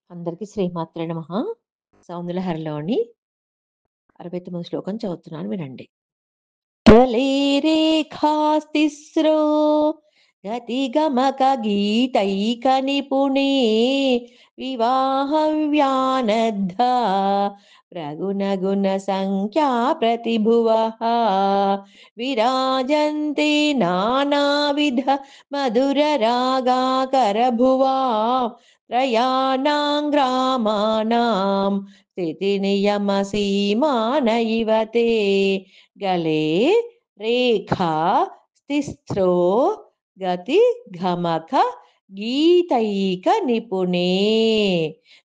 అందరికీ శ్రీమాత్రే నమః. సౌందర్యలహరిలోని 69 శ్లోకం చదువుతున్నాను వినండి. కలేరేఖాస్తిస్రో గతిగమకగీతైకనిపుణే వివాహవ్యానద్ధ ప్రగుణగుణసంఖ్యా ప్రతిభువః విరాజन्ते నానావిధ మధురరాగాకరభువాం త్రయాణాం గ్రామాణాం స్థితినియమసీమాన ఇవ తే గలే రేఖా స్థిస్రో గతి గమక గీతైక నిపుణే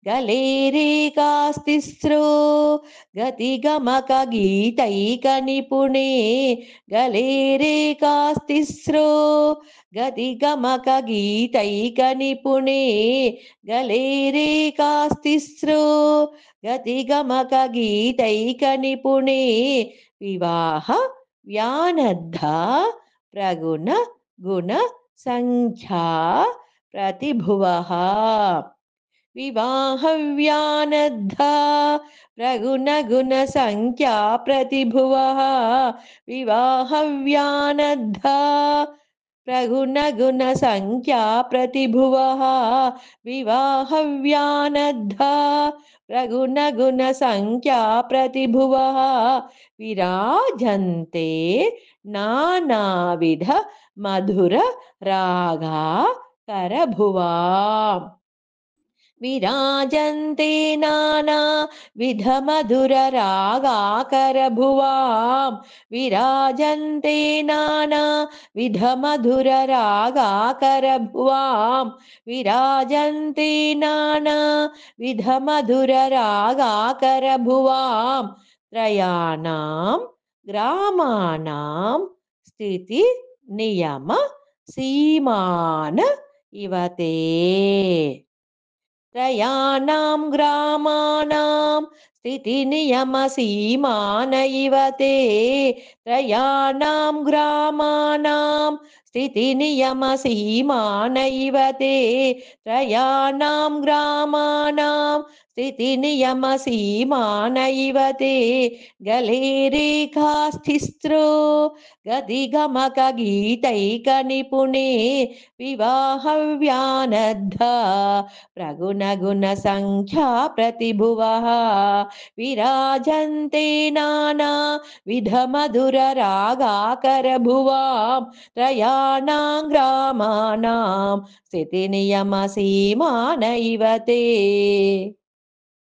గలే రేఖా స్థిస్రో గతి గమక గీతైక నిపుణే గలే రేఖా స్థిస్రో గతి గమక గీతైక నిపుణే గలే రేఖా స్థిస్రో గతి గమక గీతైక నిపుణే వివాహ వ్యానద్ధ ప్రగుణ గుణ సంఖ్యా ప్రతిభువః వివాహ వ్యానద్ధ ప్రగుణ గుణ సంఖ్యా ప్రతిభువః వివాహ వ్యానద్ధ ప్రగుణ గుణ సంఖ్యా ప్రతిభువః వివాహ వ్యానద్ధ ప్రగుణ గుణ సంఖ్యా ప్రతిభువః విరాజन्ते నానావిధ మధుర రాగా కరభువాం విరాజन्ते नानाविधमधुररागाकरभुवां विराजन्ते नानाविधमधुररागाकरभुवां विराजन्ते नानाविधमधुररागाकरभुवां त्रयाणां ग्रामाणां स्थितिनियम सीमान इव ते त्रयाणां ग्रामाणां स्थितिनियमसीमान इव ते त्रयाणां ग्रामाणां स्थितिनियमसीमान इव ते त्रयाणां ग्रामाणां स्थितिनियमसीमान इव ते गले रेखास्थिस्रो गतिगमकगीतैकनिपुणे विवाहव्यानद्ध प्रगुणगुणसंख्या प्रतिभुवः विराजन्ते नानाविधमधुररागाकरभुवां त्रयाणां ग्रामाणां स्थितिनियमसीमान इव ते।